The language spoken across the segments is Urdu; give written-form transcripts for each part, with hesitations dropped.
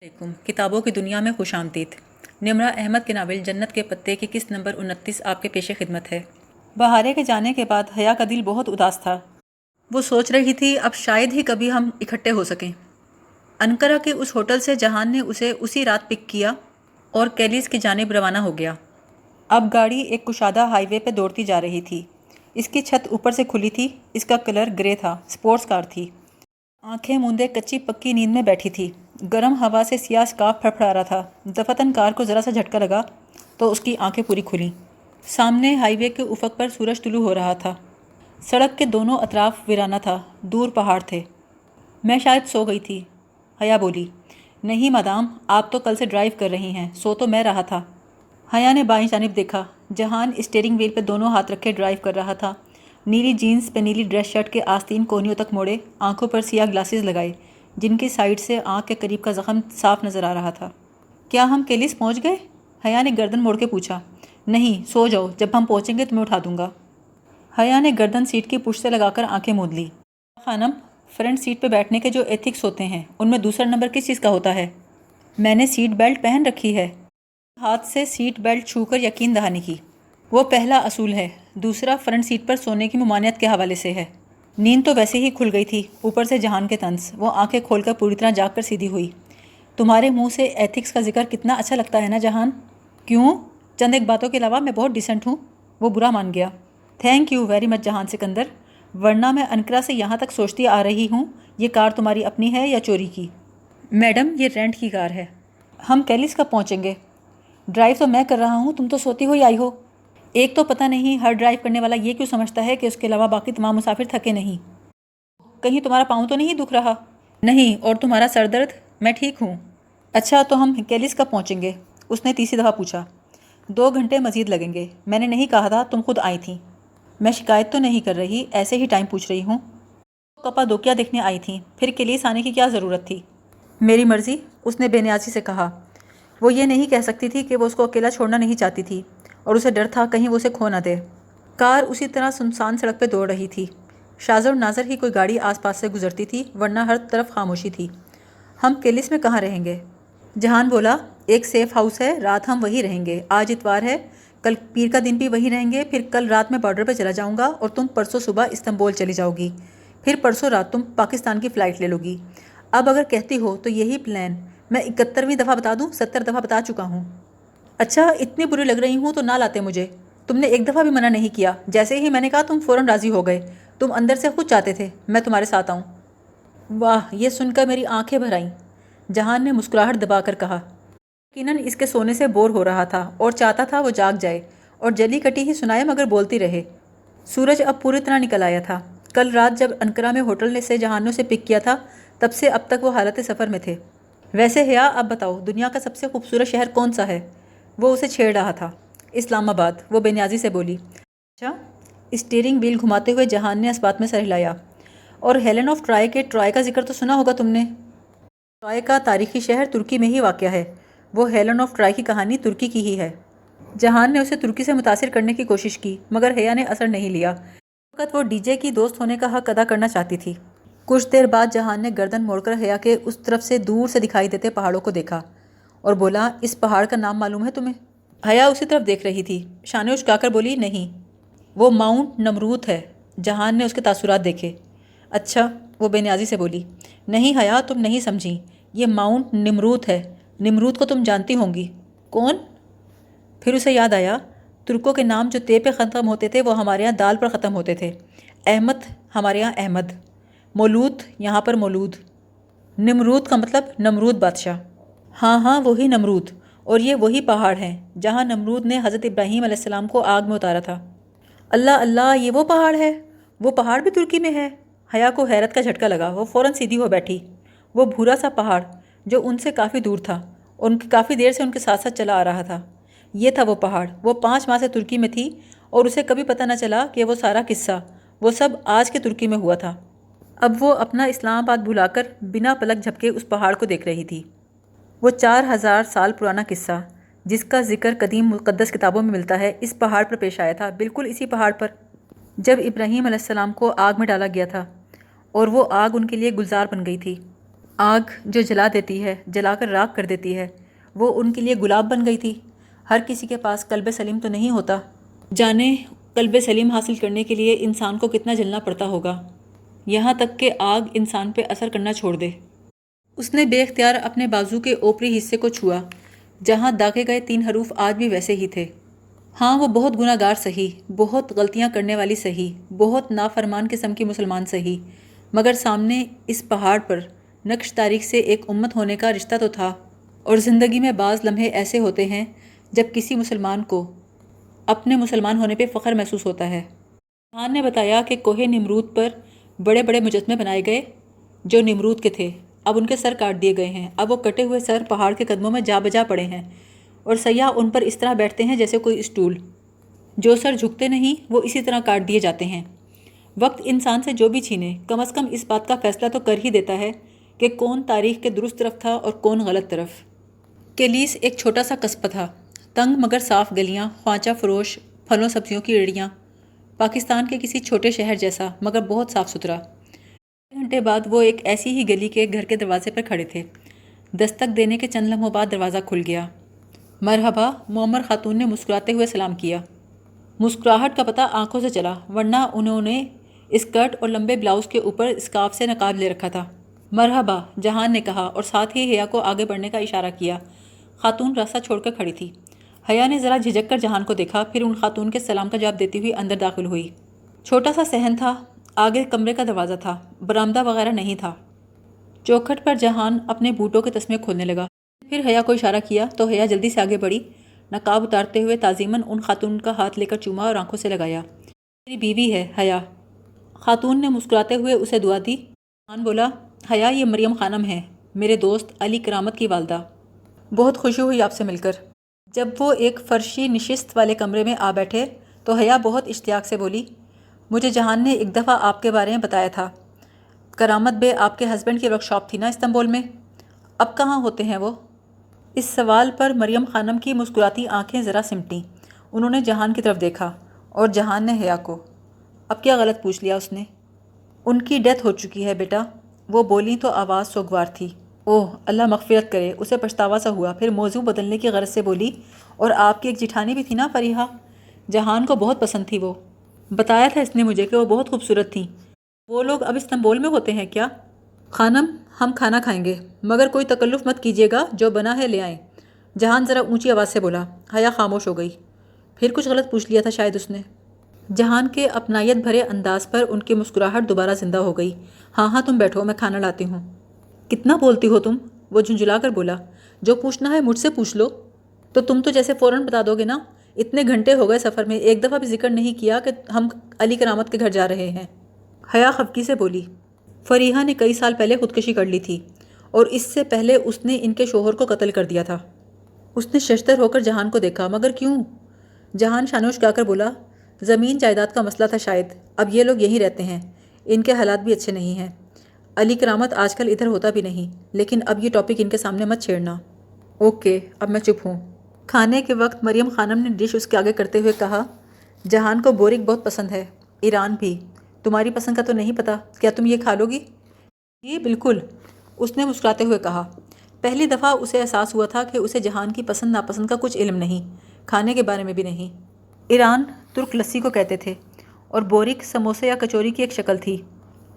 علیکم۔ کتابوں کی دنیا میں خوش آمدید۔ نمرہ احمد کے ناول جنت کے پتے کی قسط نمبر 29 آپ کے پیش خدمت ہے۔ بہارے کے جانے کے بعد حیا کا دل بہت اداس تھا۔ وہ سوچ رہی تھی اب شاید ہی کبھی ہم اکٹھے ہو سکیں۔ انقرہ کے اس ہوٹل سے جہان نے اسے اسی رات پک کیا اور کیلیس کی جانب روانہ ہو گیا۔ اب گاڑی ایک کشادہ ہائی وے پہ دوڑتی جا رہی تھی۔ اس کی چھت اوپر سے کھلی تھی۔ اس کا کلر گرے تھا۔ سپورٹس کار تھی۔ آنکھیں موندے کچی پکی نیند میں بیٹھی تھی۔ گرم ہوا سے سیاہ اسکارف پھڑپڑا رہا تھا۔ دفتن کار کو ذرا سا جھٹکا لگا تو اس کی آنکھیں پوری کھلیں۔ سامنے ہائی وے کے افق پر سورج طلوع ہو رہا تھا۔ سڑک کے دونوں اطراف ویرانہ تھا۔ دور پہاڑ تھے۔ میں شاید سو گئی تھی، حیا بولی۔ نہیں مادام، آپ تو کل سے ڈرائیو کر رہی ہیں، سو تو میں رہا تھا۔ حیا نے بائیں جانب دیکھا۔ جہان اسٹیئرنگ وہیل پہ دونوں ہاتھ رکھے ڈرائیو کر رہا تھا۔ نیلی جینس پہ نیلی ڈریس شرٹ کے آستین کوہنیوں تک موڑے، آنکھوں پر سیاہ گلاسز لگائے جن کی سائڈ سے آنکھ کے قریب کا زخم صاف نظر آ رہا تھا۔ کیا ہم کیلیس پہنچ گئے؟ حیا نے گردن موڑ کے پوچھا۔ نہیں، سو جاؤ، جب ہم پہنچیں گے تمہیں اٹھا دوں گا۔ حیا نے گردن سیٹ کی پشت سے لگا کر آنکھیں موند لی۔ خانم، فرنٹ سیٹ پہ بیٹھنے کے جو ایتھکس ہوتے ہیں ان میں دوسرا نمبر کس چیز کا ہوتا ہے؟ میں نے سیٹ بیلٹ پہن رکھی ہے۔ ہاتھ سے سیٹ بیلٹ چھو کر یقین دہانی کی۔ وہ پہلا اصول ہے۔ دوسرا فرنٹ سیٹ پر سونے کی ممانعت کے حوالے سے ہے۔ نیند تو ویسے ہی کھل گئی تھی، اوپر سے جہان کے طنز۔ وہ آنکھیں کھول کر پوری طرح جاگ کر سیدھی ہوئی۔ تمہارے منہ سے ایتھکس کا ذکر کتنا اچھا لگتا ہے نا جہان؟ کیوں؟ چند ایک باتوں کے علاوہ میں بہت ڈیسنٹ ہوں۔ وہ برا مان گیا۔ تھینک یو ویری مچ جہان سکندر، ورنہ میں انقرہ سے یہاں تک سوچتی آ رہی ہوں یہ کار تمہاری اپنی ہے یا چوری کی؟ میڈم، یہ رینٹ کی کار ہے۔ ہم کیلیس کب پہنچیں گے؟ ڈرائیو تو میں کر رہا ہوں، تم تو سوتی ہوئی آئی ہو۔ ایک تو پتہ نہیں ہر ڈرائیو کرنے والا یہ کیوں سمجھتا ہے کہ اس کے علاوہ باقی تمام مسافر تھکے نہیں۔ کہیں تمہارا پاؤں تو نہیں دکھ رہا؟ نہیں، اور تمہارا سر درد؟ میں ٹھیک ہوں۔ اچھا، تو ہم کیلیس کب پہنچیں گے؟ اس نے تیسری دفعہ پوچھا۔ 2 گھنٹے مزید لگیں گے۔ میں نے نہیں کہا تھا، تم خود آئی تھیں۔ میں شکایت تو نہیں کر رہی، ایسے ہی ٹائم پوچھ رہی ہوں۔ کپادوکیا دیکھنے آئی تھیں، پھر کیلیس آنے کی کیا ضرورت تھی؟ میری مرضی، اس نے بے نیازی سے کہا۔ وہ یہ نہیں کہہ سکتی تھی کہ وہ اس کو اکیلا چھوڑنا نہیں چاہتی تھی اور اسے ڈر تھا کہیں وہ اسے کھو نہ دے۔ کار اسی طرح سنسان سڑک پہ دوڑ رہی تھی۔ شاذ و ناظر ہی کوئی گاڑی آس پاس سے گزرتی تھی، ورنہ ہر طرف خاموشی تھی۔ ہم کیلیس میں کہاں رہیں گے؟ جہان بولا۔ ایک سیف ہاؤس ہے، رات ہم وہی رہیں گے۔ آج اتوار ہے، کل پیر کا دن بھی وہی رہیں گے، پھر کل رات میں بارڈر پہ چلا جاؤں گا اور تم پرسوں صبح استنبول چلی جاؤ گی، پھر پرسوں رات تم پاکستان کی فلائٹ لے لو گی۔ اب اگر کہتی ہو تو یہی پلان میں 71ویں دفعہ بتا دوں؟ 70 دفعہ بتا چکا ہوں۔ اچھا، اتنی بری لگ رہی ہوں تو نہ لاتے مجھے۔ تم نے ایک دفعہ بھی منع نہیں کیا، جیسے ہی میں نے کہا تم فوراً راضی ہو گئے۔ تم اندر سے خود چاہتے تھے میں تمہارے ساتھ آؤں۔ واہ، یہ سن کر میری آنکھیں بھر آئیں۔ جہان نے مسکراہٹ دبا کر کہا۔ یقیناً اس کے سونے سے بور ہو رہا تھا اور چاہتا تھا وہ جاگ جائے اور جلی کٹی ہی سنائے مگر بولتی رہے۔ سورج اب پوری طرح نکل آیا تھا۔ کل رات جب انقرہ میں ہوٹل سے جہان نے اسے پک کیا تھا تب سے اب تک وہ حالت سفر میں تھے۔ ویسے حیا، اب بتاؤ دنیا کا سب سے خوبصورت شہر کون سا ہے؟ وہ اسے چھیڑ رہا تھا۔ اسلام آباد، وہ بے نیازی سے بولی۔ اچھا؟ اسٹیئرنگ وہیل گھماتے ہوئے جہان نے اس بات میں سر ہلایا۔ اور ہیلن آف ٹرائے کے ٹرائے کا ذکر تو سنا ہوگا تم نے؟ ٹرائے کا تاریخی شہر ترکی میں ہی واقع ہے۔ وہ ہیلن آف ٹرائے کی کہانی ترکی کی ہی ہے۔ جہان نے اسے ترکی سے متاثر کرنے کی کوشش کی مگر حیا نے اثر نہیں لیا۔ اس وقت وہ ڈی جے کی دوست ہونے کا حق ادا کرنا چاہتی تھی۔ کچھ دیر بعد جہان نے گردن موڑ کر حیا کے اس طرف سے دور سے دکھائی دیتے پہاڑوں کو دیکھا اور بولا، اس پہاڑ کا نام معلوم ہے تمہیں؟ حیا اسی طرف دیکھ رہی تھی۔ شانے اچکا کر بولی، نہیں۔ وہ ماؤنٹ نمرود ہے۔ جہان نے اس کے تاثرات دیکھے۔ اچھا، وہ بے نیازی سے بولی۔ نہیں حیا، تم نہیں سمجھی، یہ ماؤنٹ نمرود ہے۔ نمرود کو تم جانتی ہوں گی۔ کون؟ پھر اسے یاد آیا، ترکوں کے نام جو تے پہ ختم ہوتے تھے وہ ہمارے یہاں دال پر ختم ہوتے تھے۔ احمد ہمارے یہاں احمد، مولود یہاں پر مولود۔ نمرود کا مطلب نمرود بادشاہ۔ ہاں ہاں، وہی نمرود، اور یہ وہی پہاڑ ہیں جہاں نمرود نے حضرت ابراہیم علیہ السلام کو آگ میں اتارا تھا۔ اللہ اللہ، یہ وہ پہاڑ ہے؟ وہ پہاڑ بھی ترکی میں ہے؟ حیا کو حیرت کا جھٹکا لگا۔ وہ فوراً سیدھی ہو بیٹھی۔ وہ بھورا سا پہاڑ جو ان سے کافی دور تھا اور ان کی کافی دیر سے ان کے ساتھ ساتھ چلا آ رہا تھا، یہ تھا وہ پہاڑ۔ وہ 5 ماہ سے ترکی میں تھی اور اسے کبھی پتہ نہ چلا کہ وہ سارا قصہ وہ سب آج کے ترکی میں ہوا تھا۔ اب وہ اپنا اسلام آباد بھلا کر بنا پلک جھپکے اس پہاڑ کو دیکھ رہی تھی۔ وہ 4000 سال پرانا قصہ جس کا ذکر قدیم مقدس کتابوں میں ملتا ہے، اس پہاڑ پر پیش آیا تھا، بالکل اسی پہاڑ پر جب ابراہیم علیہ السلام کو آگ میں ڈالا گیا تھا اور وہ آگ ان کے لیے گلزار بن گئی تھی۔ آگ جو جلا دیتی ہے، جلا کر راکھ کر دیتی ہے، وہ ان کے لیے گلاب بن گئی تھی۔ ہر کسی کے پاس قلب سلیم تو نہیں ہوتا، جانے قلب سلیم حاصل کرنے کے لیے انسان کو کتنا جلنا پڑتا ہوگا، یہاں تک کہ آگ انسان پہ اثر کرنا چھوڑ دے۔ اس نے بے اختیار اپنے بازو کے اوپری حصے کو چھوا، جہاں داغے گئے 3 حروف آج بھی ویسے ہی تھے۔ ہاں، وہ بہت گناہ گار سہی، بہت غلطیاں کرنے والی سہی، بہت نافرمان قسم کی مسلمان سہی، مگر سامنے اس پہاڑ پر نقش تاریخ سے ایک امت ہونے کا رشتہ تو تھا، اور زندگی میں بعض لمحے ایسے ہوتے ہیں جب کسی مسلمان کو اپنے مسلمان ہونے پہ فخر محسوس ہوتا ہے۔ خان نے بتایا کہ کوہ نمرود پر بڑے بڑے مجسمے بنائے گئے جو نمرود کے تھے، اب ان کے سر کاٹ دیے گئے ہیں۔ اب وہ کٹے ہوئے سر پہاڑ کے قدموں میں جا بجا پڑے ہیں، اور سیاح ان پر اس طرح بیٹھتے ہیں جیسے کوئی اسٹول۔ جو سر جھکتے نہیں وہ اسی طرح کاٹ دیے جاتے ہیں۔ وقت انسان سے جو بھی چھینے، کم از کم اس بات کا فیصلہ تو کر ہی دیتا ہے کہ کون تاریخ کے درست طرف تھا اور کون غلط طرف۔ کیلیس ایک چھوٹا سا قصبہ تھا، تنگ مگر صاف گلیاں، خوانچہ فروش، پھلوں سبزیوں کی ریڑیاں، پاکستان کے کسی چھوٹے شہر جیسا مگر بہت صاف ستھرا۔ 1 گھنٹے بعد وہ ایک ایسی ہی گلی کے گھر کے دروازے پر کھڑے تھے۔ دستک دینے کے چند لمحوں بعد دروازہ کھل گیا۔ مرحبا، معمر خاتون نے مسکراتے ہوئے سلام کیا۔ مسکراہٹ کا پتہ آنکھوں سے چلا، ورنہ انہوں نے اسکرٹ اور لمبے بلاؤز کے اوپر اسکارف سے نقاب لے رکھا تھا۔ مرحبا، جہان نے کہا اور ساتھ ہی حیا کو آگے بڑھنے کا اشارہ کیا۔ خاتون راستہ چھوڑ کر کھڑی تھی۔ حیا نے ذرا جھجک کر جہان کو دیکھا، پھر ان خاتون کے سلام کا جواب دیتی ہوئی اندر داخل ہوئی۔ چھوٹا سا صحن تھا، آگے کمرے کا دروازہ تھا، برآمدہ وغیرہ نہیں تھا۔ چوکھٹ پر جہان اپنے بوٹوں کے تسمے کھولنے لگا، پھر حیا کو اشارہ کیا تو حیا جلدی سے آگے بڑھی، نقاب اتارتے ہوئے تعظیماً ان خاتون کا ہاتھ لے کر چوما اور آنکھوں سے لگایا۔ میری بیوی ہے حیا۔ خاتون نے مسکراتے ہوئے اسے دعا دی۔ جہان بولا، حیا یہ مریم خانم ہے، میرے دوست علی کرامت کی والدہ۔ بہت خوشی ہوئی آپ سے مل کر۔ جب وہ ایک فرشی نشست والے کمرے میں آ بیٹھے تو حیا بہت اشتیاق سے بولی، مجھے جہان نے ایک دفعہ آپ کے بارے میں بتایا تھا، کرامت بے آپ کے ہسبینڈ کی ورک شاپ تھی نا استنبول میں، اب کہاں ہوتے ہیں وہ؟ اس سوال پر مریم خانم کی مسکراتی آنکھیں ذرا سمٹیں۔ انہوں نے جہان کی طرف دیکھا اور جہان نے حیا کو۔ اب کیا غلط پوچھ لیا اس نے؟ ان کی ڈیتھ ہو چکی ہے بیٹا، وہ بولیں تو آواز سوگوار تھی۔ اوہ اللہ مغفرت کرے، اسے پچھتاوا سا ہوا، پھر موضوع بدلنے کی غرض سے بولی، اور آپ کی ایک جٹھانی بھی تھی نا فریحہ، جہان کو بہت پسند تھی وہ، بتایا تھا اس نے مجھے کہ وہ بہت خوبصورت تھیں۔ وہ لوگ اب استنبول میں ہوتے ہیں کیا؟ خانم ہم کھانا کھائیں گے، مگر کوئی تکلف مت کیجیے گا، جو بنا ہے لے آئیں، جہان ذرا اونچی آواز سے بولا۔ حیا خاموش ہو گئی، پھر کچھ غلط پوچھ لیا تھا شاید اس نے۔ جہان کے اپنائیت بھرے انداز پر ان کی مسکراہٹ دوبارہ زندہ ہو گئی۔ ہاں ہاں تم بیٹھو، میں کھانا لاتی ہوں۔ کتنا بولتی ہو تم، وہ جھنجھلا کر بولا، جو پوچھنا ہے مجھ سے پوچھ لو۔ تو تم تو جیسے فوراً بتا دو گے نا، اتنے گھنٹے ہو گئے سفر میں، ایک دفعہ بھی ذکر نہیں کیا کہ ہم علی کرامت کے گھر جا رہے ہیں۔ حیا خفگی سے بولی، فریحہ نے کئی سال پہلے خودکشی کر لی تھی، اور اس سے پہلے اس نے ان کے شوہر کو قتل کر دیا تھا۔ اس نے ششدر ہو کر جہان کو دیکھا، مگر کیوں؟ جہان شانوش گا کر بولا، زمین جائیداد کا مسئلہ تھا شاید، اب یہ لوگ یہیں رہتے ہیں، ان کے حالات بھی اچھے نہیں ہیں۔ علی کرامت آج کل ادھر ہوتا بھی نہیں، لیکن اب یہ ٹاپک ان کے سامنے مت چھیڑنا۔ اوکے، اب میں چپ ہوں۔ کھانے کے وقت مریم خانم نے ڈش اس کے آگے کرتے ہوئے کہا، جہان کو بورک بہت پسند ہے، ایران بھی، تمہاری پسند کا تو نہیں پتہ، کیا تم یہ کھا لو گی؟ جی بالکل، اس نے مسکراتے ہوئے کہا۔ پہلی دفعہ اسے احساس ہوا تھا کہ اسے جہان کی پسند ناپسند کا کچھ علم نہیں، کھانے کے بارے میں بھی نہیں۔ ایران ترک لسی کو کہتے تھے، اور بورک سموسے یا کچوری کی ایک شکل تھی۔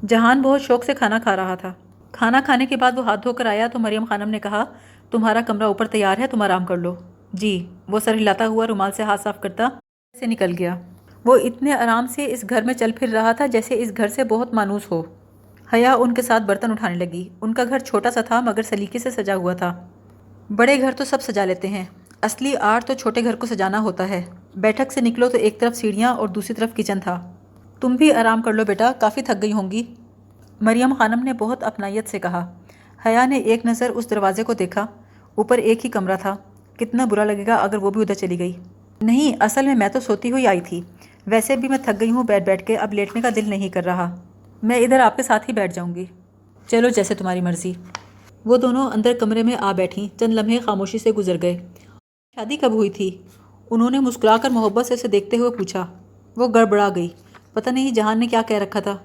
جہان بہت شوق سے کھانا کھا رہا تھا۔ کھانا کھانے کے بعد وہ ہاتھ دھو کر آیا تو مریم خانم نے کہا، تمہارا کمرہ اوپر تیار ہے، تم آرام کر لو۔ جی، وہ سر ہلاتا ہوا رومال سے ہاتھ صاف کرتا سے نکل گیا۔ وہ اتنے آرام سے اس گھر میں چل پھر رہا تھا جیسے اس گھر سے بہت مانوس ہو۔ حیا ان کے ساتھ برتن اٹھانے لگی۔ ان کا گھر چھوٹا سا تھا مگر سلیقے سے سجا ہوا تھا۔ بڑے گھر تو سب سجا لیتے ہیں، اصلی آرٹ تو چھوٹے گھر کو سجانا ہوتا ہے۔ بیٹھک سے نکلو تو ایک طرف سیڑھیاں اور دوسری طرف کچن تھا۔ تم بھی آرام کر لو بیٹا، کافی تھک گئی ہوں گی، مریم خانم نے بہت اپنائیت سے کہا۔ حیا نے ایک نظر اس دروازے کو دیکھا، اوپر ایک ہی کمرہ تھا، کتنا برا لگے گا اگر وہ بھی ادھر چلی گئی۔ نہیں، اصل میں تو سوتی ہوئی آئی تھی، ویسے بھی میں تھک گئی ہوں بیٹھ بیٹھ کے، اب لیٹنے کا دل نہیں کر رہا، میں ادھر آپ کے ساتھ ہی بیٹھ جاؤں گی۔ چلو جیسے تمہاری مرضی۔ وہ دونوں اندر کمرے میں آ بیٹھیں، چند لمحے خاموشی سے گزر گئے۔ شادی کب ہوئی تھی؟ انہوں نے مسکرا کر محبت سے اسے دیکھتے ہوئے پوچھا۔ وہ گڑبڑا گئی، پتہ نہیں جہان نے کیا کہہ رکھا تھا۔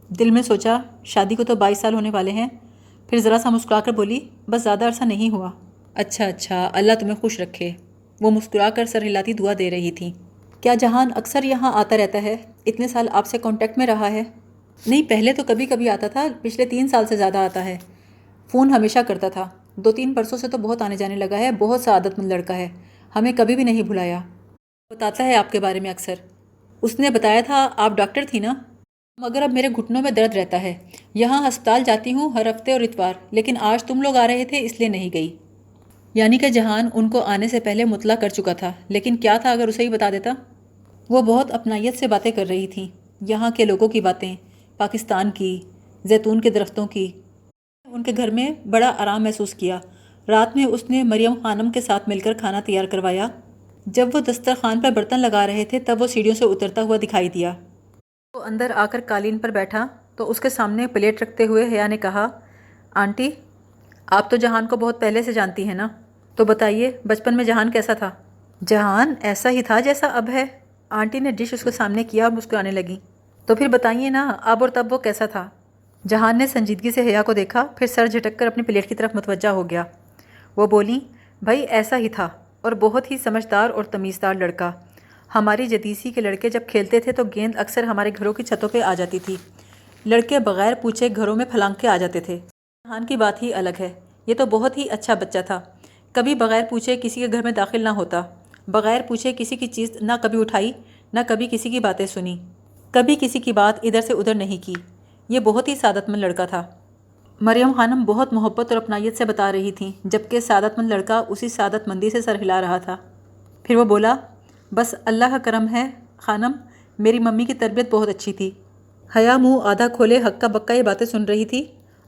دل میں سوچا، شادی کو تو 22 سال ہونے والے ہیں، پھر ذرا سا مسکرا کر بولی، بس زیادہ عرصہ نہیں ہوا۔ اچھا، اللہ تمہیں خوش رکھے۔ وہ مسکرا کر سر ہلاتی دعا دے رہی تھی۔ کیا جہان اکثر یہاں آتا رہتا ہے؟ اتنے سال آپ سے کانٹیکٹ میں رہا ہے؟ نہیں، پہلے تو کبھی کبھی آتا تھا، پچھلے 3 سال سے زیادہ آتا ہے۔ فون ہمیشہ کرتا تھا، 2-3 برسوں سے تو بہت آنے جانے لگا ہے، بہت سعادت مند لڑکا ہے، ہمیں کبھی بھی نہیں بھلایا۔ بتاتا ہے آپ کے بارے میں اکثر۔ اس نے بتایا تھا آپ ڈاکٹر تھی نا؟ مگر اب میرے گھٹنوں میں درد رہتا ہے، یہاں ہسپتال جاتی ہوں ہر ہفتے اور اتوار، لیکن آج تم لوگ آ رہے تھے اس لیے نہیں گئی۔ یعنی کہ جہان ان کو آنے سے پہلے مطلع کر چکا تھا، لیکن کیا تھا اگر اسے ہی بتا دیتا؟ وہ بہت اپنائیت سے باتیں کر رہی تھیں، یہاں کے لوگوں کی باتیں، پاکستان کی، زیتون کے درختوں کی۔ ان کے گھر میں بڑا آرام محسوس کیا۔ رات میں اس نے مریم خانم کے ساتھ مل کر کھانا تیار کروایا۔ جب وہ دسترخوان پر برتن لگا رہے تھے تب وہ سیڑھیوں سے اترتا ہوا دکھائی دیا۔ وہ اندر آ کر قالین پر بیٹھا تو اس کے سامنے پلیٹ رکھتے ہوئے حیا نے کہا، آنٹی آپ تو جہان کو بہت پہلے سے جانتی ہیں نا، تو بتائیے بچپن میں جہان کیسا تھا؟ جہان ایسا ہی تھا جیسا اب ہے۔ آنٹی نے ڈش اس کے سامنے کیا اور مسکرانے لگی۔ تو پھر بتائیے نا اب اور تب وہ کیسا تھا؟ جہان نے سنجیدگی سے حیا کو دیکھا، پھر سر جھٹک کر اپنی پلیٹ کی طرف متوجہ ہو گیا۔ وہ بولیں، بھائی ایسا ہی تھا، اور بہت ہی سمجھدار اور تمیزدار لڑکا۔ ہماری جدیسی کے لڑکے جب کھیلتے تھے تو گیند اکثر ہمارے گھروں کی چھتوں پہ آ جاتی تھی، لڑکے بغیر پوچھے گھروں میں پھلانگ کے آ جاتے تھے۔ جہان کی بات ہی الگ ہے، یہ تو بہت ہی اچھا بچہ تھا، کبھی بغیر پوچھے کسی کے گھر میں داخل نہ ہوتا، بغیر پوچھے کسی کی چیز نہ کبھی اٹھائی، نہ کبھی کسی کی باتیں سنی، کبھی کسی کی بات ادھر سے ادھر نہیں کی۔ یہ بہت ہی سعادت مند لڑکا تھا۔ مریم خانم بہت محبت اور اپنائیت سے بتا رہی تھیں، جبکہ سعادت مند لڑکا اسی سعادت مندی سے سر ہلا رہا تھا۔ پھر وہ بولا، بس اللہ کا کرم ہے خانم، میری ممی کی تربیت بہت اچھی تھی۔ حیا منہ آدھا کھولے ہکا بکا یہ باتیں سن رہی تھی۔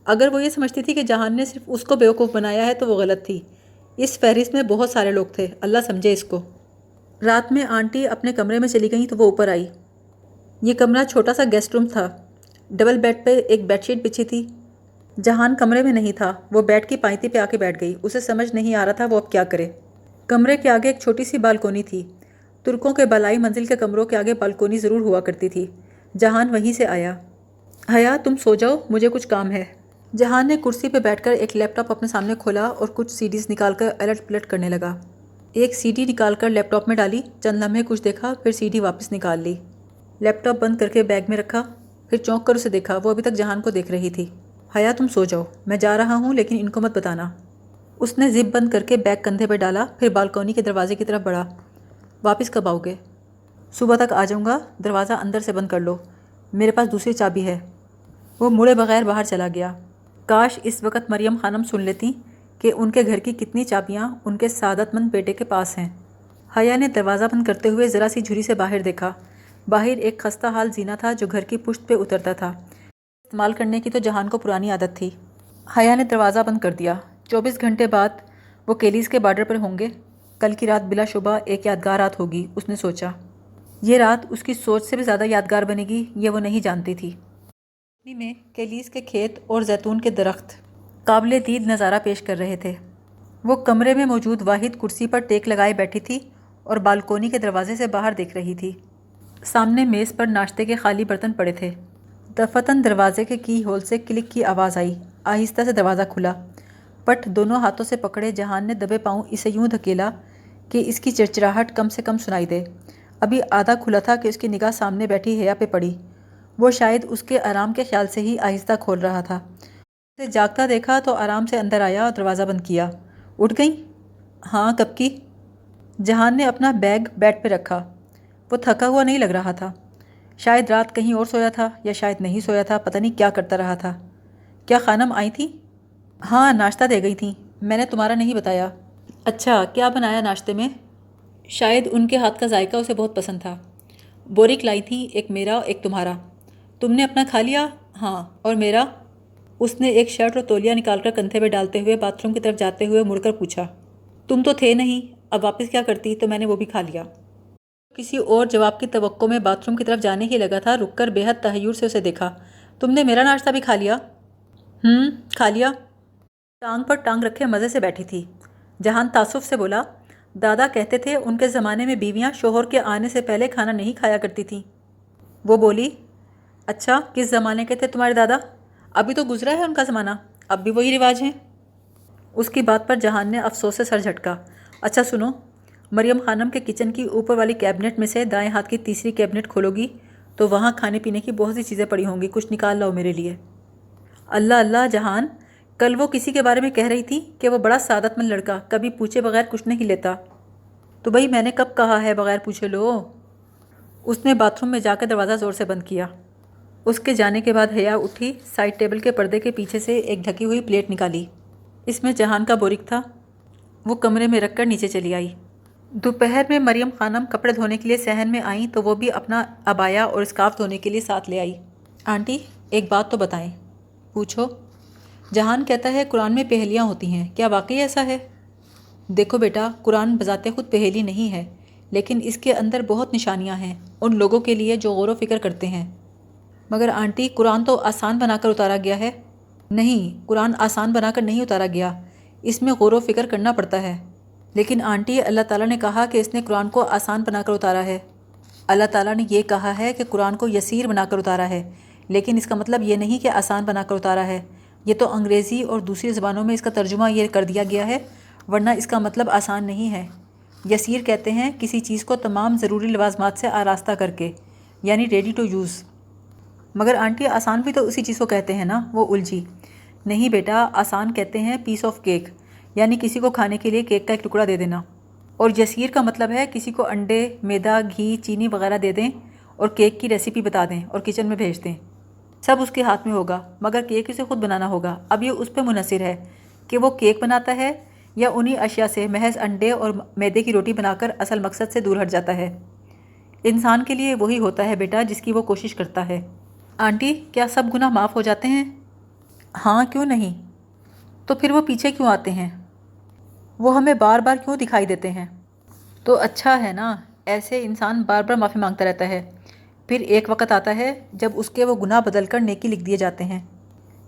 اگر وہ یہ سمجھتی تھی کہ جہان نے صرف اس کو بیوقوف بنایا ہے تو وہ غلط تھی۔ اس فہرست میں بہت سارے لوگ تھے، اللہ سمجھے اس کو۔ رات میں آنٹی اپنے کمرے میں چلی گئیں تو وہ اوپر آئی۔ یہ کمرہ چھوٹا سا گیسٹ روم تھا، ڈبل بیڈ پہ ایک بیڈ شیٹ بچھی تھی۔ جہان کمرے میں نہیں تھا، وہ بیڈ کی پائنتی پہ آ کے بیٹھ گئی، اسے سمجھ نہیں آ رہا تھا وہ اب کیا کرے۔ کمرے کے آگے ایک چھوٹی سی بالکونی تھی، ترکوں کے بالائی منزل کے کمروں کے آگے بالکونی ضرور ہوا کرتی تھی۔ جہان وہیں سے آیا۔ حیا تم سو جاؤ، مجھے کچھ کام ہے۔ جہان نے کرسی پہ بیٹھ کر ایک لیپ ٹاپ اپنے سامنے کھولا اور کچھ سی ڈیز نکال کر الٹ پلٹ کرنے لگا۔ ایک سی ڈی نکال کر لیپ ٹاپ میں ڈالی، چند لمحے کچھ دیکھا، پھر سی ڈی واپس نکال لی، لیپ ٹاپ بند کر کے بیگ میں رکھا، پھر چونک کر اسے دیکھا، وہ ابھی تک جہان کو دیکھ رہی تھی۔ حیا تم سو جاؤ، میں جا رہا ہوں لیکن ان کو مت بتانا۔ اس نے زپ بند کر کے بیگ کندھے پہ ڈالا، پھر بالکونی کے دروازے کی طرف بڑھا۔ واپس کب آؤ گے؟ صبح تک آ جاؤں گا، دروازہ اندر سے بند کر لو، میرے پاس دوسری چابی ہے۔ وہ مڑے بغیر باہر چلا گیا۔ کاش اس وقت مریم خانم سن لیتی کہ ان کے گھر کی کتنی چابیاں ان کے سعادت مند بیٹے کے پاس ہیں۔ حیا نے دروازہ بند کرتے ہوئے ذرا سی جھری سے باہر دیکھا۔ باہر ایک خستہ حال زینہ تھا جو گھر کی پشت پہ اترتا تھا۔ استعمال کرنے کی تو جہان کو پرانی عادت تھی۔ حیا نے دروازہ بند کر دیا۔ 24 گھنٹے بعد وہ کیلیز کے بارڈر پر ہوں گے۔ کل کی رات بلا شبہ ایک یادگار رات ہوگی، اس نے سوچا۔ یہ رات اس کی سوچ سے بھی زیادہ یادگار بنے گی، یہ وہ نہیں جانتی تھی۔ میں کیلیز کے کھیت اور زیتون کے درخت قابل دید نظارہ پیش کر رہے تھے۔ وہ کمرے میں موجود واحد کرسی پر ٹیک لگائے بیٹھی تھی اور بالکونی کے دروازے سے باہر دیکھ رہی تھی۔ سامنے میز پر ناشتے کے خالی برتن پڑے تھے۔ دفتن دروازے کے کی ہول سے کلک کی آواز آئی، آہستہ سے دروازہ کھلا۔ پٹ دونوں ہاتھوں سے پکڑے جہان نے دبے پاؤں اسے یوں دھکیلا کہ اس کی چرچراہٹ کم سے کم سنائی دے۔ ابھی آدھا کھلا تھا کہ اس کی نگاہ سامنے بیٹھی حیا پہ پڑی۔ وہ شاید اس کے آرام کے خیال سے ہی آہستہ کھول رہا تھا۔ اسے جاگتا دیکھا تو آرام سے اندر آیا اور دروازہ بند کیا۔ اٹھ گئیں؟ ہاں، کب کی؟ جہان نے اپنا بیگ بیڈ پہ رکھا۔ وہ تھکا ہوا نہیں لگ رہا تھا، شاید رات کہیں اور سویا تھا یا شاید نہیں سویا تھا، پتہ نہیں کیا کرتا رہا تھا۔ کیا خانم آئی تھیں؟ ہاں، ناشتہ دے گئی تھیں، میں نے تمہارا نہیں بتایا۔ اچھا، کیا بنایا ناشتے میں؟ شاید ان کے ہاتھ کا ذائقہ اسے بہت پسند تھا۔ بورک لائی تھیں، ایک میرا ایک تمہارا۔ تم نے اپنا کھا لیا؟ ہاں، اور میرا؟ اس نے ایک شرٹ اور تولیہ نکال کر کندھے پہ ڈالتے ہوئے باتھ روم کی طرف جاتے ہوئے مڑ کر پوچھا۔ تم تو تھے نہیں، اب واپس کیا کرتی، تو میں نے وہ بھی کھا لیا۔ کسی اور جواب کی توقع میں باتھ روم کی طرف جانے ہی لگا تھا، رک کر بے حد تحیر سے اسے دیکھا۔ تم نے میرا ناشتہ بھی کھا لیا؟ کھا لیا۔ ٹانگ پر ٹانگ رکھے مزے سے بیٹھی تھی۔ جہان تعصب سے بولا، دادا کہتے تھے ان کے زمانے میں بیویاں شوہر کے آنے سے پہلے کھانا نہیں کھایا کرتی تھیں۔ وہ بولی، اچھا، کس زمانے کے تھے تمہارے دادا؟ ابھی تو گزرا ہے ان کا زمانہ، اب بھی وہی رواج ہیں؟ اس کی بات پر جہان نے افسوس سے سر جھٹکا۔ اچھا سنو، مریم خانم کے کچن کی اوپر والی کیبنٹ میں سے دائیں ہاتھ کی تیسری کیبنٹ کھولو گی تو وہاں کھانے پینے کی بہت سی چیزیں پڑی ہوں گی، کچھ نکال لاؤ میرے لیے۔ اللہ اللہ جہان، کل وہ کسی کے بارے میں کہہ رہی تھی کہ وہ بڑا سعادت مند لڑکا، کبھی پوچھے بغیر کچھ نہیں لیتا۔ تو بھائی میں نے کب کہا ہے بغیر پوچھے لو؟ اس نے باتھ روم میں جا کے دروازہ زور سے بند کیا۔ اس کے جانے کے بعد حیا اٹھی، سائڈ ٹیبل کے پردے کے پیچھے سے ایک ڈھکی ہوئی پلیٹ نکالی، اس میں جہان کا بورک تھا، وہ کمرے میں رکھ کر نیچے چلی آئی۔ دوپہر میں مریم خانم کپڑے دھونے کے لیے صحن میں آئیں تو وہ بھی اپنا عبایا اور اسکارف دھونے کے لیے ساتھ لے آئی۔ آنٹی ایک بات تو بتائیں۔ پوچھو۔ جہان کہتا ہے قرآن میں پہیلیاں ہوتی ہیں، کیا واقعی ایسا ہے؟ دیکھو بیٹا، قرآن بذات خود پہیلی نہیں ہے، لیکن اس کے اندر بہت نشانیاں ہیں ان لوگوں کے لیے جو غور و فکر کرتے ہیں۔ مگر آنٹی قرآن تو آسان بنا کر اتارا گیا ہے۔ نہیں، قرآن آسان بنا کر نہیں اتارا گیا، اس میں غور و فکر کرنا پڑتا ہے۔ لیکن آنٹی اللہ تعالیٰ نے کہا کہ اس نے قرآن کو آسان بنا کر اتارا ہے۔ اللہ تعالیٰ نے یہ کہا ہے کہ قرآن کو یسیر بنا کر اتارا ہے، لیکن اس کا مطلب یہ نہیں کہ آسان بنا کر اتارا ہے۔ یہ تو انگریزی اور دوسری زبانوں میں اس کا ترجمہ یہ کر دیا گیا ہے، ورنہ اس کا مطلب آسان نہیں ہے۔ یسیر کہتے ہیں کسی چیز کو تمام ضروری لوازمات سے آراستہ کر کے، یعنی ریڈی ٹو یوز۔ مگر آنٹی آسان بھی تو اسی چیز کو کہتے ہیں نا، وہ الجھی۔ نہیں بیٹا، آسان کہتے ہیں پیس آف کیک، یعنی کسی کو کھانے کے لیے کیک کا ایک ٹکڑا دے دینا، اور یسیر کا مطلب ہے کسی کو انڈے، میدا، گھی، چینی وغیرہ دے دیں اور کیک کی ریسیپی بتا دیں اور کچن میں بھیج دیں۔ سب اس کے ہاتھ میں ہوگا، مگر کیک اسے خود بنانا ہوگا۔ اب یہ اس پہ منحصر ہے کہ وہ کیک بناتا ہے یا انہی اشیاء سے محض انڈے اور میدے کی روٹی بنا کر اصل مقصد سے دور ہٹ جاتا ہے۔ انسان کے لیے وہی ہوتا ہے بیٹا جس کی وہ کوشش کرتا ہے۔ آنٹی کیا سب گناہ معاف ہو جاتے ہیں؟ ہاں، کیوں نہیں؟ تو پھر وہ پیچھے کیوں آتے ہیں؟ وہ ہمیں بار بار کیوں دکھائی دیتے ہیں؟ تو اچھا ہے نا، ایسے انسان بار بار معافی مانگتا رہتا ہے، پھر ایک وقت آتا ہے جب اس کے وہ گناہ بدل کر نیکی لکھ دیے جاتے ہیں۔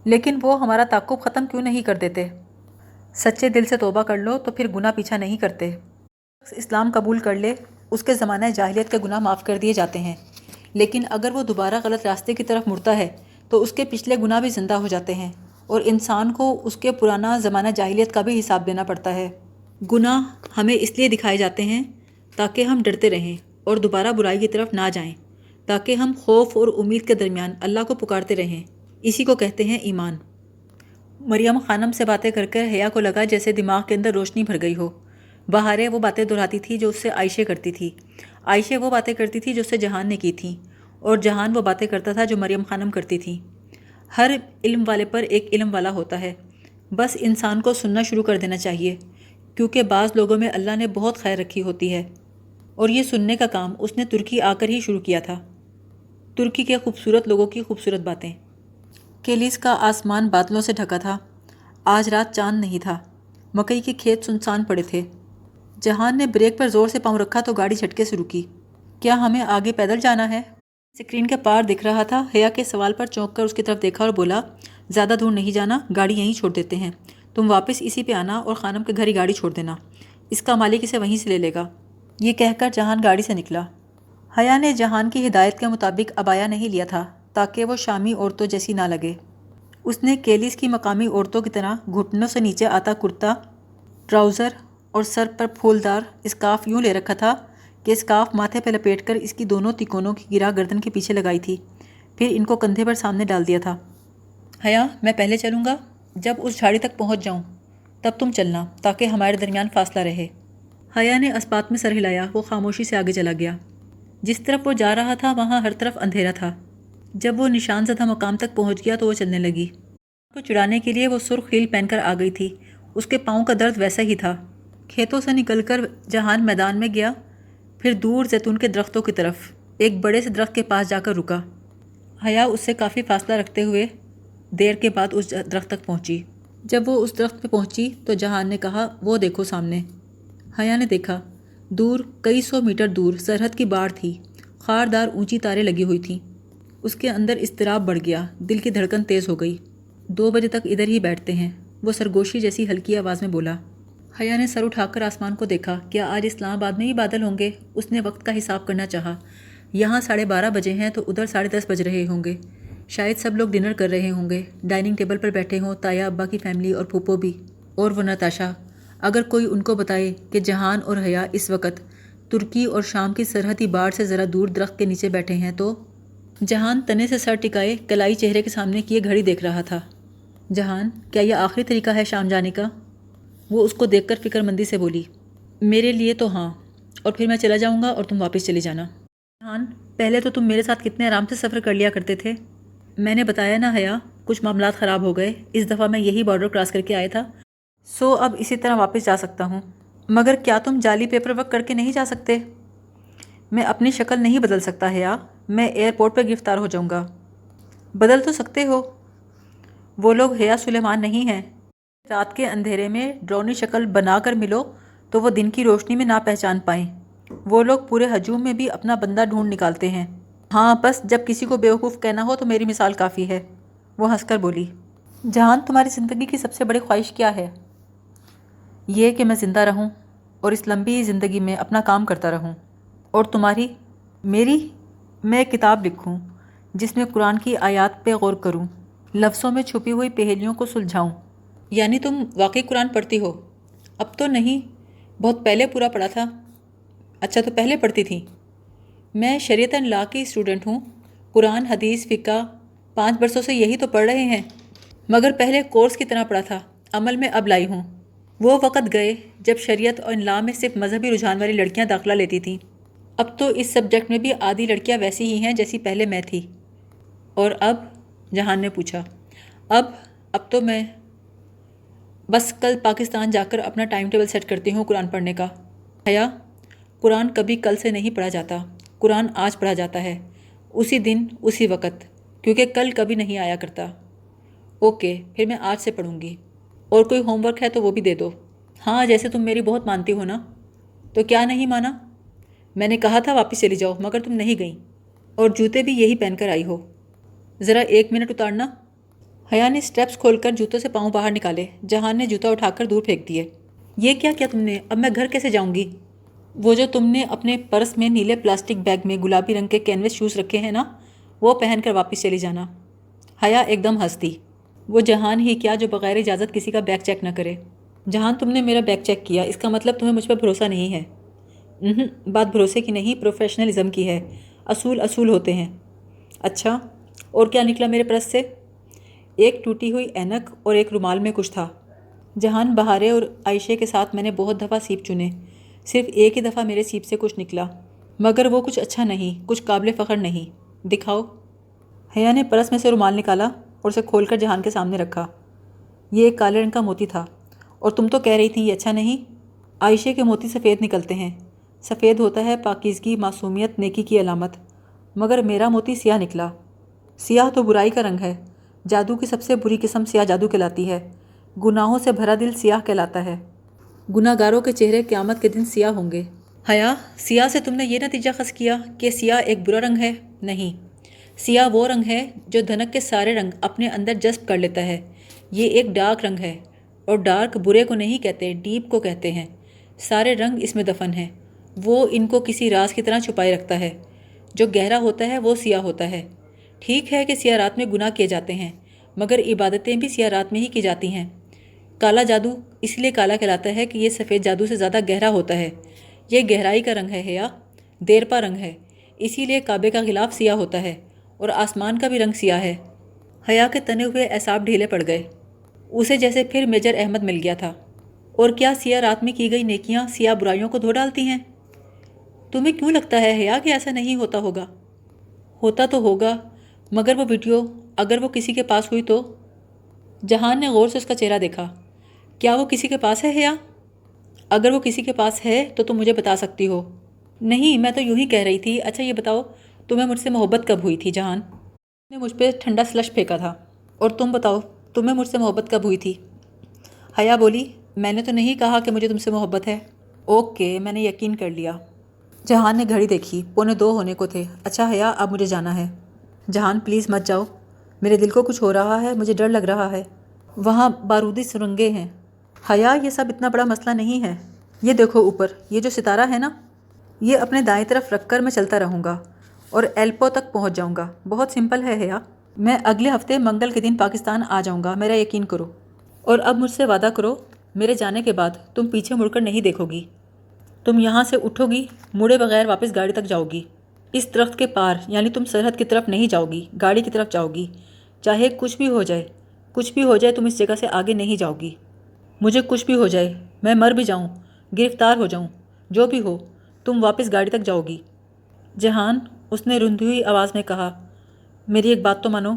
لیکن وہ ہمارا تعاقب ختم کیوں نہیں کر دیتے؟ سچے دل سے توبہ کر لو تو پھر گناہ پیچھا نہیں کرتے۔ اسلام قبول کر لے، اس کے زمانہ جاہلیت کے گناہ معاف کر دیے جاتے ہیں، لیکن اگر وہ دوبارہ غلط راستے کی طرف مڑتا ہے تو اس کے پچھلے گناہ بھی زندہ ہو جاتے ہیں، اور انسان کو اس کے پرانا زمانہ جاہلیت کا بھی حساب دینا پڑتا ہے۔ گناہ ہمیں اس لیے دکھائے جاتے ہیں تاکہ ہم ڈرتے رہیں اور دوبارہ برائی کی طرف نہ جائیں، تاکہ ہم خوف اور امید کے درمیان اللہ کو پکارتے رہیں۔ اسی کو کہتے ہیں ایمان۔ مریم خانم سے باتیں کر کر حیا کو لگا جیسے دماغ کے اندر روشنی بھر گئی ہو۔ بہارے وہ باتیں دہراتی تھی جو اس سے عائشہ کرتی تھی، عائشہ وہ باتیں کرتی تھی جو اس سے جہان نے کی تھیں، اور جہان وہ باتیں کرتا تھا جو مریم خانم کرتی تھی۔ ہر علم والے پر ایک علم والا ہوتا ہے، بس انسان کو سننا شروع کر دینا چاہیے، کیونکہ بعض لوگوں میں اللہ نے بہت خیر رکھی ہوتی ہے، اور یہ سننے کا کام اس نے ترکی آ کر ہی شروع کیا تھا۔ ترکی کے خوبصورت لوگوں کی خوبصورت باتیں۔ کیلیس کا آسمان بادلوں سے ڈھکا تھا، آج رات چاند نہیں تھا، مکئی کے کھیت سنسان پڑے تھے۔ جہان نے بریک پر زور سے پاؤں رکھا تو گاڑی جھٹکے شروع کی۔ کیا ہمیں آگے پیدل جانا ہے؟ اسکرین کے پار دکھ رہا تھا۔ حیا کے سوال پر چونک کر اس کی طرف دیکھا اور بولا، زیادہ دور نہیں جانا، گاڑی یہیں چھوڑ دیتے ہیں، تم واپس اسی پہ آنا اور خانم کے گھر ہی گاڑی چھوڑ دینا، اس کا مالک اسے وہیں سے لے لے گا۔ یہ کہہ کر جہان گاڑی سے نکلا۔ حیا نے جہان کی ہدایت کے مطابق عبایا نہیں لیا تھا تاکہ وہ شامی عورتوں جیسی نہ لگے۔ اس نے کیلیس کی مقامی عورتوں کی طرح گھٹنوں سے نیچے آتا کرتا، ٹراؤزر اور سر پر پھولدار اسکارف یوں لے رکھا تھا کہ اسکارف ماتھے پہ لپیٹ کر اس کی دونوں تکونوں کی گرا گردن کے پیچھے لگائی تھی، پھر ان کو کندھے پر سامنے ڈال دیا تھا۔ حیا میں پہلے چلوں گا، جب اس جھاڑی تک پہنچ جاؤں تب تم چلنا تاکہ ہمارے درمیان فاصلہ رہے۔ حیا نے اسبات میں سر ہلایا، وہ خاموشی سے آگے چلا گیا۔ جس طرف وہ جا رہا تھا وہاں ہر طرف اندھیرا تھا۔ جب وہ نشان زدہ مقام تک پہنچ گیا تو وہ چلنے لگی۔ کو چڑانے کے لیے وہ سرخ خیل پہن کر آ گئی تھی، اس کے پاؤں کا درد ویسا ہی تھا۔ کھیتوں سے نکل کر جہان میدان میں گیا، پھر دور زیتون کے درختوں کی طرف ایک بڑے سے درخت کے پاس جا کر رکا۔ حیا اس سے کافی فاصلہ رکھتے ہوئے دیر کے بعد اس درخت تک پہنچی۔ جب وہ اس درخت پہ پہنچی تو جہان نے کہا، وہ دیکھو سامنے۔ حیا نے دیکھا، دور کئی سو میٹر دور سرحد کی باڑ تھی، خاردار اونچی تاریں لگی ہوئی تھیں۔ اس کے اندر اضطراب بڑھ گیا، دل کی دھڑکن تیز ہو گئی۔ 2 بجے تک ادھر ہی بیٹھتے ہیں، وہ سرگوشی جیسی ہلکی آواز میں بولا۔ حیا نے سر اٹھا کر آسمان کو دیکھا، کیا آج اسلام آباد میں ہی بادل ہوں گے؟ اس نے وقت کا حساب کرنا چاہا، یہاں 12:30 بجے ہیں تو ادھر 10:30 بج رہے ہوں گے۔ شاید سب لوگ ڈنر کر رہے ہوں گے، ڈائننگ ٹیبل پر بیٹھے ہوں، تایا ابا کی فیملی اور پھوپھو بھی، اور وہ نتاشا۔ اگر کوئی ان کو بتائے کہ جہان اور حیا اس وقت ترکی اور شام کی سرحدی باڑ سے ذرا دور درخت کے نیچے بیٹھے ہیں تو… جہان تنے سے سر ٹکائے کلائی چہرے کے سامنے کیے گھڑی دیکھ رہا تھا۔ جہان، کیا یہ آخری طریقہ ہے شام جانے کا؟ وہ اس کو دیکھ کر فکر مندی سے بولی۔ میرے لیے تو ہاں، اور پھر میں چلا جاؤں گا اور تم واپس چلے جانا۔ جہان، پہلے تو تم میرے ساتھ کتنے آرام سے سفر کر لیا کرتے تھے۔ میں نے بتایا نا حیا، کچھ معاملات خراب ہو گئے، اس دفعہ میں یہی بارڈر کراس کر کے آیا تھا، سو اب اسی طرح واپس جا سکتا ہوں۔ مگر کیا تم جعلی پیپر ورک کر کے نہیں جا سکتے؟ میں اپنی شکل نہیں بدل سکتا حیا، میں ایئرپورٹ پہ گرفتار ہو جاؤں گا۔ بدل تو سکتے ہو، وہ لوگ حیا سلیمان نہیں ہیں۔ رات کے اندھیرے میں ڈرونی شکل بنا کر ملو تو وہ دن کی روشنی میں نہ پہچان پائیں۔ وہ لوگ پورے ہجوم میں بھی اپنا بندہ ڈھونڈ نکالتے ہیں۔ ہاں، بس جب کسی کو بیوقوف کہنا ہو تو میری مثال کافی ہے، وہ ہنس کر بولی۔ جہان، تمہاری زندگی کی سب سے بڑی خواہش کیا ہے؟ یہ کہ میں زندہ رہوں اور اس لمبی زندگی میں اپنا کام کرتا رہوں۔ اور تمہاری؟ میری؟ میں ایک کتاب لکھوں جس میں قرآن کی آیات پہ غور کروں، لفظوں میں چھپی ہوئی پہیلیوں کو سلجھاؤں۔ یعنی تم واقعی قرآن پڑھتی ہو؟ اب تو نہیں، بہت پہلے پورا پڑھا تھا۔ اچھا، تو پہلے پڑھتی تھی؟ میں شریعت اینڈ لا کی اسٹوڈنٹ ہوں، قرآن، حدیث، فقہ 5 برسوں سے یہی تو پڑھ رہے ہیں، مگر پہلے کورس کی طرح پڑھا تھا، عمل میں اب لائی ہوں۔ وہ وقت گئے جب شریعت اور لا میں صرف مذہبی رجحان والی لڑکیاں داخلہ لیتی تھیں، اب تو اس سبجیکٹ میں بھی آدھی لڑکیاں ویسی ہی ہیں جیسی پہلے میں تھی۔ اور اب؟ جہان نے پوچھا۔ اب تو میں بس کل پاکستان جا کر اپنا ٹائم ٹیبل سیٹ کرتی ہوں قرآن پڑھنے کا۔ حیا، قرآن کبھی کل سے نہیں پڑھا جاتا، قرآن آج پڑھا جاتا ہے، اسی دن اسی وقت، کیونکہ کل کبھی نہیں آیا کرتا۔ اوکے، پھر میں آج سے پڑھوں گی۔ اور کوئی ہوم ورک ہے تو وہ بھی دے دو۔ ہاں، جیسے تم میری بہت مانتی ہو نا۔ تو کیا نہیں مانا؟ میں نے کہا تھا واپس چلی جاؤ، مگر تم نہیں گئیں، اور جوتے بھی یہی پہن کر آئی ہو۔ ذرا 1 منٹ اتارنا۔ حیا نے اسٹیپس کھول کر جوتوں سے پاؤں باہر نکالے۔ جہان نے جوتا اٹھا کر دور پھینک دیے۔ یہ کیا کیا تم نے؟ اب میں گھر کیسے جاؤں گی؟ وہ جو تم نے اپنے پرس میں نیلے پلاسٹک بیگ میں گلابی رنگ کے کینوس شوز رکھے ہیں نا، وہ پہن کر واپس چلی جانا۔ حیا ایک دم ہنس دی۔ وہ جہان ہی کیا جو بغیر اجازت کسی کا بیگ چیک نہ کرے۔ جہان، تم نے میرا بیگ چیک کیا، اس کا مطلب تمہیں مجھ پر بھروسہ نہیں ہے۔ بات بھروسے کی نہیں، پروفیشنلزم کی ہے۔ اصول ہوتے ہیں۔ اچھا، اور کیا نکلا میرے پرس سے؟ ایک ٹوٹی ہوئی اینک اور ایک رومال میں کچھ تھا۔ جہان، بہارے اور عائشے کے ساتھ میں نے بہت دفعہ سیب چنے، صرف ایک ہی دفعہ میرے سیب سے کچھ نکلا، مگر وہ کچھ اچھا نہیں، کچھ قابل فخر نہیں۔ دکھاؤ۔ حیا نے پرس میں سے رومال نکالا اور اسے کھول کر جہان کے سامنے رکھا۔ یہ ایک کالے رنگ کا موتی تھا، اور تم تو کہہ رہی تھی یہ اچھا نہیں۔ عائشے کے موتی سفید نکلتے ہیں، سفید ہوتا ہے پاکیزگی، معصومیت، نیکی کی علامت، مگر میرا موتی سیاہ نکلا۔ سیاہ تو برائی کا رنگ ہے، جادو کی سب سے بری قسم سیاہ جادو کہلاتی ہے، گناہوں سے بھرا دل سیاہ کہلاتا ہے، گناہ گاروں کے چہرے قیامت کے دن سیاہ ہوں گے۔ حیا، سیاہ سے تم نے یہ نتیجہ خاص کیا کہ سیاہ ایک برا رنگ ہے؟ نہیں، سیاہ وہ رنگ ہے جو دھنک کے سارے رنگ اپنے اندر جذب کر لیتا ہے۔ یہ ایک ڈارک رنگ ہے، اور ڈارک برے کو نہیں کہتے، ڈیپ کو کہتے ہیں۔ سارے رنگ اس میں دفن ہیں، وہ ان کو کسی راز کی طرح چھپائے رکھتا ہے۔ جو گہرا ہوتا ہے وہ سیاہ ہوتا ہے۔ ٹھیک ہے کہ سیاہ رات میں گناہ کیے جاتے ہیں، مگر عبادتیں بھی سیاہ رات میں ہی کی جاتی ہیں۔ کالا جادو اس لیے کالا کہلاتا ہے کہ یہ سفید جادو سے زیادہ گہرا ہوتا ہے۔ یہ گہرائی کا رنگ ہے حیا، دیرپا رنگ ہے، اسی لیے کعبے کا غلاف سیاہ ہوتا ہے، اور آسمان کا بھی رنگ سیاہ ہے۔ حیا کے تنے ہوئے اعصاب ڈھیلے پڑ گئے، اسے جیسے پھر میجر احمد مل گیا تھا۔ اور کیا سیاہ رات میں کی گئی نیکیاں سیاہ برائیوں کو دھو ڈالتی ہیں؟ تمہیں کیوں لگتا ہے حیا کہ ایسا نہیں ہوتا ہوگا؟ ہوتا تو ہوگا، مگر وہ ویڈیو اگر وہ کسی کے پاس ہوئی تو؟ جہان نے غور سے اس کا چہرہ دیکھا۔ کیا وہ کسی کے پاس ہے حیا؟ اگر وہ کسی کے پاس ہے تو تم مجھے بتا سکتی ہو۔ نہیں، میں تو یوں ہی کہہ رہی تھی۔ اچھا یہ بتاؤ، تمہیں مجھ سے محبت کب ہوئی تھی جہان؟ نے مجھ پہ ٹھنڈا سلش پھینکا تھا۔ اور تم بتاؤ، تمہیں مجھ سے محبت کب ہوئی تھی؟ حیا بولی، میں نے تو نہیں کہا کہ مجھے تم سے محبت ہے۔ اوکے، میں نے یقین کر لیا۔ جہان نے گھڑی دیکھی، 1:45 ہونے کو تھے۔ اچھا حیا، اب مجھے جانا ہے۔ جہان، پلیز مت جاؤ، میرے دل کو کچھ ہو رہا ہے، مجھے ڈر لگ رہا ہے، وہاں بارودی سرنگیں ہیں۔ حیا، یہ سب اتنا بڑا مسئلہ نہیں ہے۔ یہ دیکھو اوپر، یہ جو ستارہ ہے نا، یہ اپنے دائیں طرف رکھ کر میں چلتا رہوں گا اور ایلپو تک پہنچ جاؤں گا۔ بہت سمپل ہے حیا۔ میں اگلے ہفتے منگل کے دن پاکستان آ جاؤں گا، میرا یقین کرو، اور اب مجھ سے وعدہ کرو میرے جانے کے بعد تم پیچھے مڑ کر نہیں دیکھو گی، تم یہاں سے اٹھو گی، مڑے بغیر واپس گاڑی تک جاؤ گی، اس درخت کے پار، یعنی تم سرحد کی طرف نہیں جاؤ گی، گاڑی کی طرف جاؤ گی، چاہے کچھ بھی ہو جائے، کچھ بھی ہو جائے تم اس جگہ سے آگے نہیں جاؤ گی، مجھے کچھ بھی ہو جائے، میں مر بھی جاؤں، گرفتار ہو جاؤں، جو بھی ہو، تم واپس گاڑی تک جاؤ گی۔ جہان، اس نے رندھی ہوئی آواز میں کہا، میری ایک بات تو مانو،